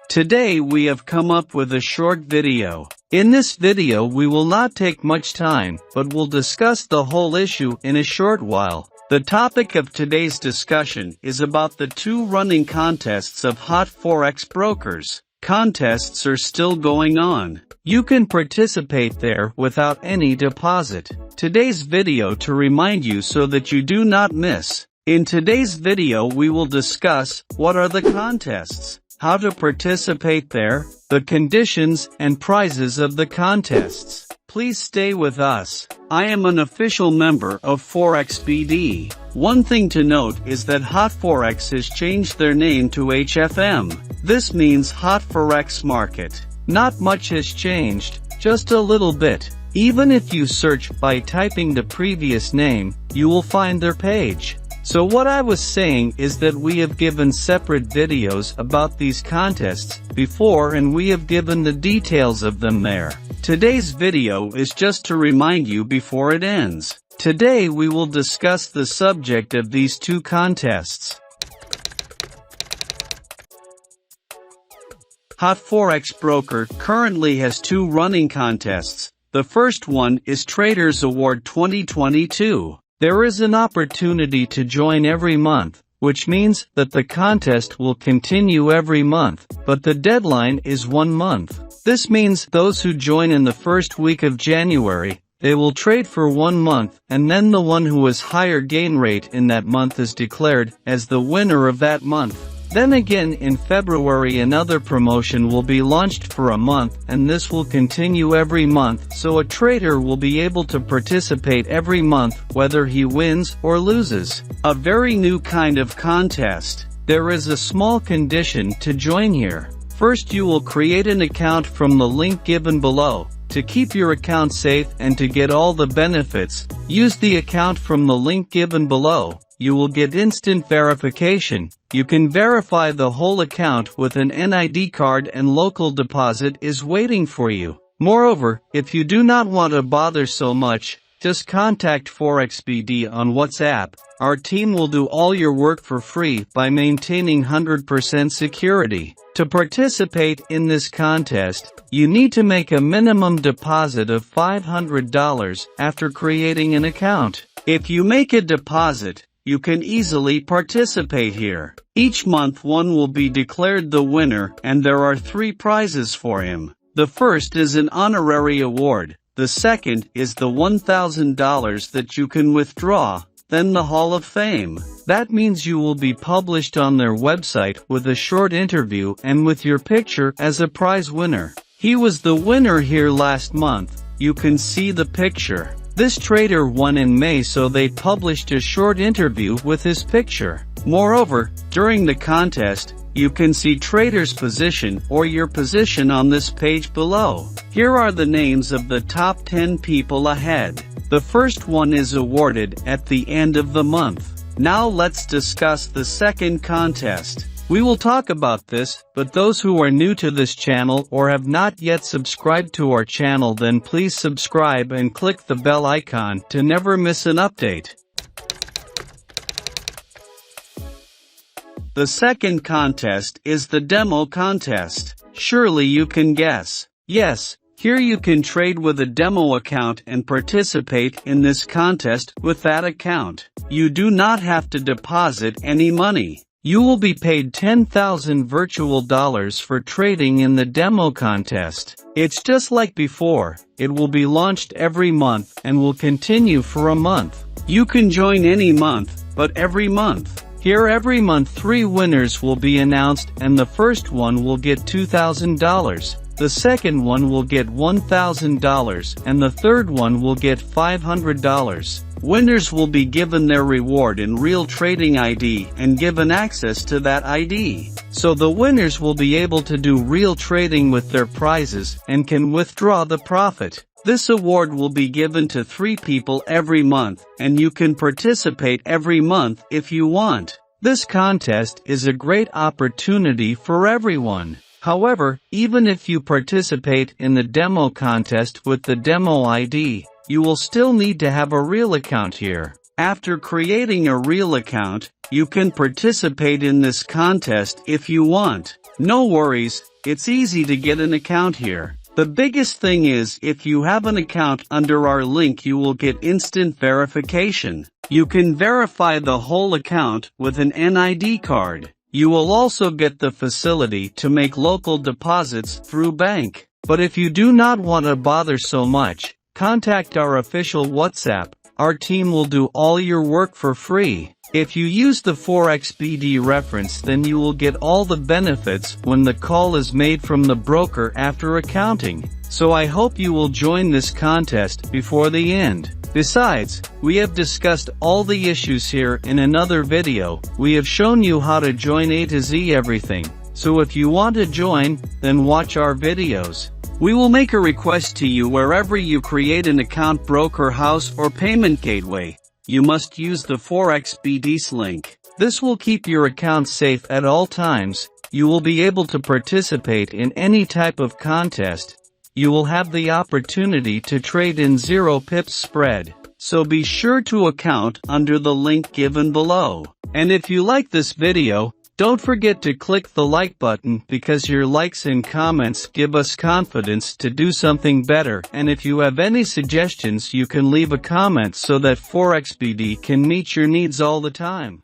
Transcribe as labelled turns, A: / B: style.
A: Today we have come up with a short video. In this video we will not take much time, but will discuss the whole issue in a short while. The topic of today's discussion is about the two running contests of HotForex brokers. Contests are still going on. You can participate there without any deposit. Today's video to remind you so that you do not miss. In today's video we will discuss what are the contests, how to participate there, the conditions and prizes of the contests. Please stay with us. I am an official member of Forex BD. One thing to note is that HotForex has changed their name to HFM. This means HotForex Market. Not much has changed, just a little bit. Even if you search by typing the previous name, you will find their page. So what I was saying is that we have given separate videos about these contests before and we have given the details of them there. Today's video is just to remind you before it ends. Today we will discuss the subject of these two contests. HotForex Broker currently has two running contests. The first one is Traders Award 2022. There is an opportunity to join every month, which means that the contest will continue every month, but the deadline is 1 month. This means those who join in the first week of January, they will trade for 1 month, and then the one who has higher gain rate in that month is declared as the winner of that month. Then again in February another promotion will be launched for a month, and this will continue every month, so a trader will be able to participate every month whether he wins or loses. A very new kind of contest. There is a small condition to join here. First you will create an account from the link given below. To keep your account safe and to get all the benefits, use the account from the link given below. You will get instant verification. You can verify the whole account with an NID card and local deposit is waiting for you. Moreover, if you do not want to bother so much, just contact Forex BD on WhatsApp. Our team will do all your work for free by maintaining 100% security. To participate in this contest, you need to make a minimum deposit of $500 after creating an account. If you make a deposit, you can easily participate here. Each month one will be declared the winner and there are 3 prizes for him. The first is an honorary award. The second is the $1,000 that you can withdraw. Then the Hall of Fame. That means you will be published on their website with a short interview and with your picture as a prize winner. He was the winner here last month. You can see the picture. This trader won in May, so they published a short interview with his picture. Moreover, during the contest, you can see trader's position or your position on this page below. Here are the names of the top 10 people ahead. The first one is awarded at the end of the month. Now let's discuss the second contest. We will talk about this, but those who are new to this channel or have not yet subscribed to our channel, then please subscribe and click the bell icon to never miss an update. The second contest is the demo contest. Surely you can guess. Yes, here you can trade with a demo account and participate in this contest with that account. You do not have to deposit any money. You will be paid 10,000 virtual dollars for trading in the demo contest. It's just like before. It will be launched every month and will continue for a month. You can join any month, but every month. Here every month 3 winners will be announced and the first one will get $2,000. The second one will get $1,000 and the third one will get $500. Winners will be given their reward in real trading ID and given access to that ID. So the winners will be able to do real trading with their prizes and can withdraw the profit. This award will be given to 3 people every month, and you can participate every month if you want. This contest is a great opportunity for everyone. However, even if you participate in the demo contest with the demo ID, you will still need to have a real account here. After creating a real account, you can participate in this contest if you want. No worries, it's easy to get an account here. The biggest thing is if you have an account under our link you will get instant verification. You can verify the whole account with an NID card. You will also get the facility to make local deposits through bank. But if you do not want to bother so much, contact our official WhatsApp. Our team will do all your work for free. If you use the Forex BD reference then you will get all the benefits when the call is made from the broker after accounting. So I hope you will join this contest before the end. Besides, we have discussed all the issues here in another video. We have shown you how to join A to Z everything. So if you want to join, then watch our videos. We will make a request to you wherever you create an account, broker house or payment gateway. You must use the Forex BD's link. This will keep your account safe at all times. You will be able to participate in any type of contest. You will have the opportunity to trade in 0 pips spread. So be sure to account under the link given below. And if you like this video, don't forget to click the like button because your likes and comments give us confidence to do something better. And if you have any suggestions you can leave a comment so that Forex BD can meet your needs all the time.